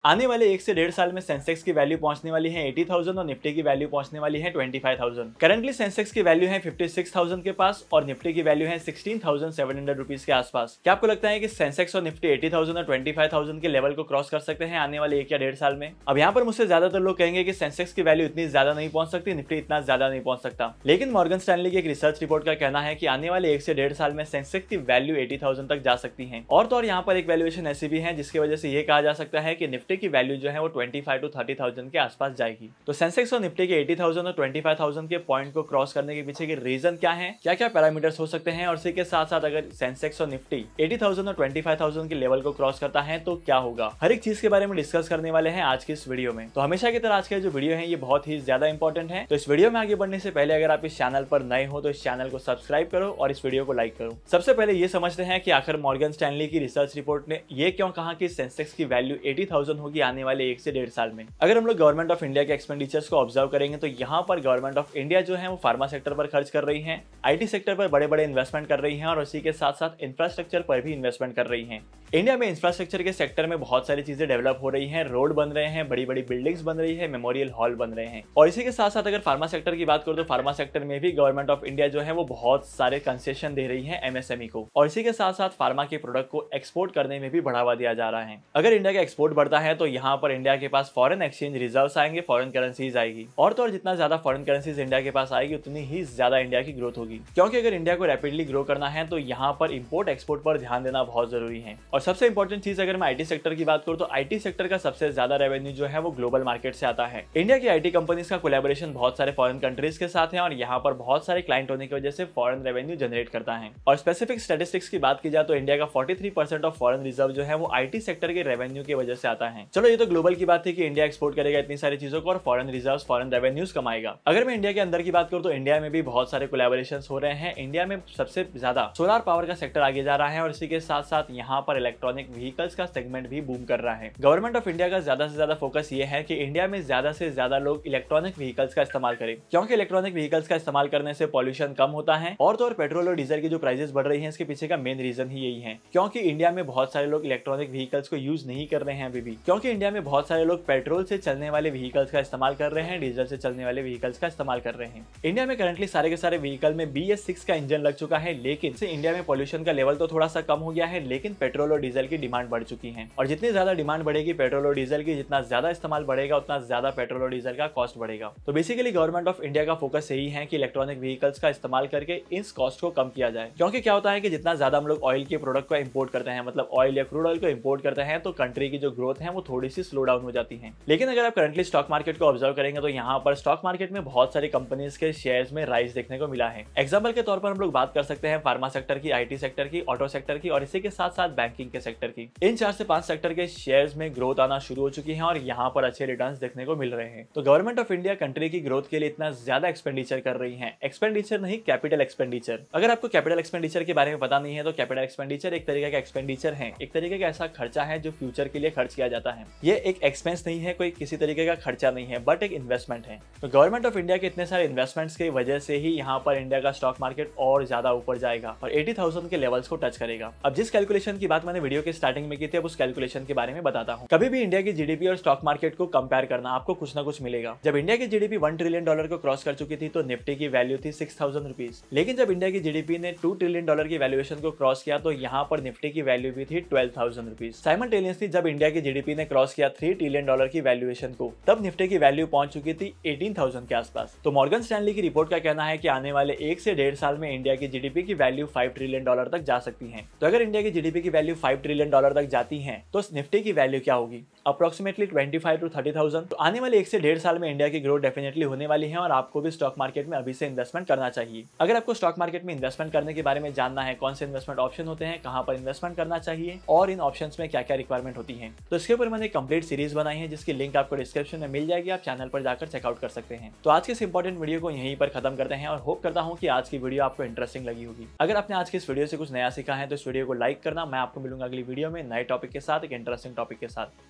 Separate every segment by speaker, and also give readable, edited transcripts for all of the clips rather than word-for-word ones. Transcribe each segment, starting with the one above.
Speaker 1: आने वाले 1 से 1.5 साल में सेंसेक्स की वैल्यू पहुंचने वाली है 80,000 और निफ्टी की वैल्यू पहुंचने वाली है 25,000। करंटली सेंसेक्स की वैल्यू है 56,000 के पास और निफ्टी की वैल्यू है 16,700 रुपीज के आसपास। क्या आपको लगता है कि सेंसेक्स और निफ्टी 80,000 और 25,000 के लेवल को क्रॉस कर सकते हैं आने वाले 1 या 1.5 साल में? अब यहाँ पर मुझसे ज्यादातर लोग कहेंगे कि सेंसेक्स की वैल्यू इतनी ज्यादा नहीं पहुंच सकती, निफ्टी इतना ज्यादा नहीं पहुंच सकता। लेकिन मॉर्गन स्टैनली की एक रिसर्च रिपोर्ट का कहना है कि आने वाले 1 से 1.5 साल में सेंसेक्स की वैल्यू 80,000 तक जा सकती है। और तो और यहाँ पर एक वैल्यूएशन ऐसी भी है जिसकी वजह से ये कहा जा सकता है कि निफ्टी की वैल्यू जो है वो 25 to 30,000 के आसपास जाएगी। तो सेंसेक्स और निफ्टी के 80,000 और 25,000 के पॉइंट को क्रॉस करने के पीछे के रीजन क्या है, क्या क्या पैरामीटर्स हो सकते हैं, और इसी के साथ साथ अगर सेंसेक्स और निफ्टी 80,000 और 25,000 के लेवल को क्रॉस करता है तो क्या होगा, हर एक चीज के बारे में डिस्कस करने वाले हैं आज की इस वीडियो में। तो हमेशा की तरह आज का जो वीडियो है ये बहुत ही ज्यादा इंपॉर्टेंट है। तो इस वीडियो में आगे बढ़ने से पहले अगर आप इस चैनल पर नए हो तो इस चैनल को सब्सक्राइब करो और इस वीडियो को लाइक करो। सबसे पहले ये समझते हैं कि आखिर मॉर्गन स्टैनली की रिसर्च रिपोर्ट ने ये क्यों कहा कि सेंसेक्स की वैल्यू 80,000 होगी आने वाले 1 से 1.5 साल में। अगर हम लोग गवर्नमेंट ऑफ इंडिया के एक्सपेंडिचर्स को ऑब्जर्व करेंगे तो यहाँ पर गवर्नमेंट ऑफ इंडिया जो है वो फार्मा सेक्टर पर खर्च कर रही है, आईटी सेक्टर पर बड़े बड़े इन्वेस्टमेंट कर रही है और उसी के साथ साथ इंफ्रास्ट्रक्चर पर भी इन्वेस्टमेंट कर रही है। इंडिया में इंफ्रास्ट्रक्चर के सेक्टर में बहुत सारी चीजें डेवलप हो रही हैं, रोड बन रहे हैं, बड़ी बड़ी बिल्डिंग्स बन रही है, मेमोरियल हॉल बन रहे हैं। और इसी के साथ साथ अगर फार्मा सेक्टर की बात करो तो फार्मा सेक्टर में भी गवर्नमेंट ऑफ इंडिया जो है वो बहुत सारे कंसेशन दे रही है एमएसएमई को, और इसी के साथ साथ फार्मा के प्रोडक्ट को एक्सपोर्ट करने में भी बढ़ावा दिया जा रहा है। अगर इंडिया का एक्सपोर्ट बढ़ता है तो यहाँ पर इंडिया के पास फॉरेन एक्सचेंज रिजर्व्स आएंगे, फॉरेन करेंसीज आएगी, और तो और जितना ज्यादा फॉरेन करेंसीज इंडिया के पास आएगी उतनी ही ज्यादा इंडिया की ग्रोथ होगी। क्योंकि अगर इंडिया को रैपिडली ग्रो करना है तो यहाँ पर इंपोर्ट एक्सपोर्ट पर ध्यान देना बहुत जरूरी है। और सबसे इंपॉर्टेंट चीज अगर मैं आईटी सेक्टर की बात करूँ तो आईटी सेक्टर का सबसे ज्यादा रेवेन्यू जो है वो ग्लोबल मार्केट से आता है। इंडिया की आईटी कंपनीज का कोलैबोरेशन बहुत सारे फॉरेन कंट्रीज के साथ है और यहाँ पर बहुत सारे क्लाइंट होने की वजह से फॉरेन रेवेन्यू जनरेट करता है। और स्पेसिफिक स्टैटिस्टिक्स की बात की जाए तो इंडिया का 43% ऑफ फॉरेन रिजर्व जो है वो आईटी सेक्टर के रेवेन्यू की वजह से आता है। चलो ये तो ग्लोबल की बात थी कि इंडिया एक्सपोर्ट करेगा इतनी सारी चीजों को और फॉरेन रिजर्व फॉरेन रेवेन्यूज कमाएगा। अगर मैं इंडिया के अंदर की बात करूँ तो इंडिया में भी बहुत सारे कोलैबोरेशंस हो रहे हैं। इंडिया में सबसे ज्यादा सोलर पावर का सेक्टर आगे जा रहा है और इसी के साथ साथ यहाँ पर इलेक्ट्रॉनिक व्हीकल्स का सेगमेंट भी बूम कर रहा है। गवर्नमेंट ऑफ इंडिया का ज्यादा से ज्यादा फोकस ये है कि इंडिया में ज्यादा से ज्यादा लोग इलेक्ट्रॉनिक व्हीकल्स का इस्तेमाल करें, क्योंकि इलेक्ट्रॉनिक व्हीकल्स का इस्तेमाल करने से पॉल्यूशन कम होता है। और तो और पेट्रोल और डीजल की जो प्राइसेस बढ़ रही है इसके पीछे का मेन रीजन ही यही है, क्योंकि इंडिया में बहुत सारे लोग इलेक्ट्रॉनिक व्हीकल्स को यूज नहीं कर रहे हैं अभी भी, क्योंकि इंडिया में बहुत सारे लोग पेट्रोल से चलने वाले व्हीकल्स का इस्तेमाल कर रहे हैं, डीजल से चलने वाले व्हीकल्स का इस्तेमाल कर रहे हैं। इंडिया में करंटली सारे के सारे व्हीकल में BS6 का इंजन लग चुका है, लेकिन से इंडिया में पॉल्यूशन का लेवल तो थोड़ा सा कम हो गया है, लेकिन पेट्रोल और डीजल की डिमांड बढ़ चुकी है। और जितनी ज्यादा डिमांड बढ़ेगी पेट्रोल और डीजल की, जितना ज्यादा इस्तेमाल बढ़ेगा उतना ज्यादा पेट्रोल और डीजल का कॉस्ट बढ़ेगा। तो बेसिकली गवर्नमेंट ऑफ इंडिया का फोकस यही है कि इलेक्ट्रॉनिक व्हीकल्स का इस्तेमाल करके इस कॉस्ट को कम किया जाए। क्योंकि क्या होता है कि जितना ज्यादा हम लोग ऑयल के प्रोडक्ट को इंपोर्ट करते हैं, मतलब ऑयल या क्रूड ऑयल को इंपोर्ट करते हैं, तो कंट्री की जो ग्रोथ है वो थोड़ी सी स्लो डाउन हो जाती है। लेकिन अगर आप करंटली स्टॉक मार्केट को ऑब्जर्व करेंगे तो यहाँ पर स्टॉक मार्केट में बहुत सारी कंपनीज के शेयर्स में राइज देखने को मिला है। एग्जाम्पल के तौर पर हम लोग बात कर सकते हैं फार्मा सेक्टर की, आईटी सेक्टर की, ऑटो सेक्टर की और इसी के साथ साथ बैंकिंग के सेक्टर की। इन 4 से 5 सेक्टर के शेयर्स में ग्रोथ आना शुरू हो चुकी है और यहाँ पर अच्छे रिटर्न्स देखने को मिल रहे हैं। तो गवर्नमेंट ऑफ इंडिया कंट्री की ग्रोथ के लिए इतना ज्यादा एक्सपेंडिचर कर रही है, एक्सपेंडिचर नहीं कैपिटल एक्सपेंडिचर। अगर आपको कैपिटल एक्सपेंडिचर के बारे में पता नहीं है तो कैपिटल एक्सपेंडिचर एक तरीके का एक्सपेंडिचर है, एक तरीके का ऐसा खर्चा है जो फ्यूचर के लिए खर्च किया जाता है। ये एक एक्सपेंस नहीं है, कोई किसी तरीके का खर्चा नहीं है, बट एक इन्वेस्टमेंट है। तो गवर्नमेंट ऑफ इंडिया के इतने सारे इन्वेस्टमेंट्स की वजह से ही यहाँ पर इंडिया का स्टॉक मार्केट और ज्यादा ऊपर जाएगा और 80,000 के लेवल्स को टच करेगा। अब जिस कैलकुलेशन की बात मैंने वीडियो के स्टार्टिंग में की थी अब उस कैलकुलेशन के बारे में बताता हूँ। कभी भी इंडिया की जीडीपी और स्टॉक मार्केट को कंपेयर करना, आपको कुछ ना कुछ मिलेगा। जब इंडिया की जीडीपी $1 ट्रिलियन को क्रॉस कर चुकी थी तो निफ्टी की वैल्यू थी 6,000 रुपीज। लेकिन जब इंडिया की जीडीपी ने $2 ट्रिलियन की वैल्यूएशन को क्रॉस किया तो यहाँ पर निफ्टी की वैल्यू भी थी 12,000 रुपीज। साइमल्टेनियसली जब इंडिया की जीडीपी ने क्रॉस किया $3 ट्रिलियन की वैल्यूएशन को, तब निफ्टी की वैल्यू पहुंच चुकी थी 18,000 के आसपास। तो मॉर्गन स्टैनली की रिपोर्ट का कहना है कि आने वाले 1 से 1.5 साल में इंडिया की जीडीपी की वैल्यू $5 ट्रिलियन तक जा सकती है। तो अगर इंडिया की जीडीपी की वैल्यू $5 ट्रिलियन तक जाती है तो निफ्टी की वैल्यू क्या होगी? Approximately 25 to 30,000। तो आने वाले 1 से 1.5 साल में इंडिया की ग्रोथ डेफिनेटली होने वाली है और आपको भी स्टॉक मार्केट में अभी से इन्वेस्टमेंट करना चाहिए। अगर आपको स्टॉक मार्केट में इन्वेस्टमेंट करने के बारे में जानना है, कौन से इन्वेस्टमेंट ऑप्शन होते हैं, कहां पर इन्वेस्टमेंट करना चाहिए और इन ऑप्शंस में क्या क्या रिक्वायरमेंट होती है, तो इसके ऊपर मैंने कंप्लीट सीरीज बनाई है जिसकी लिंक आपको डिस्क्रिप्शन में मिल जाएगी, आप चैनल पर जाकर चेकआउट कर सकते हैं। तो आज के इस इंपॉर्टेंट वीडियो को यहीं पर खत्म करते हैं और होप करता हूं कि आज की वीडियो आपको इंटरेस्टिंग लगी होगी। अगर आपने आज के इस वीडियो से कुछ नया सीखा है तो इस वीडियो को लाइक करना। मैं आपको मिलूंगा अगली वीडियो में नए टॉपिक के साथ, एक इंटरेस्टिंग टॉपिक के साथ।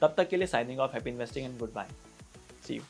Speaker 1: तब तक के लिए signing off, happy investing and goodbye, see you.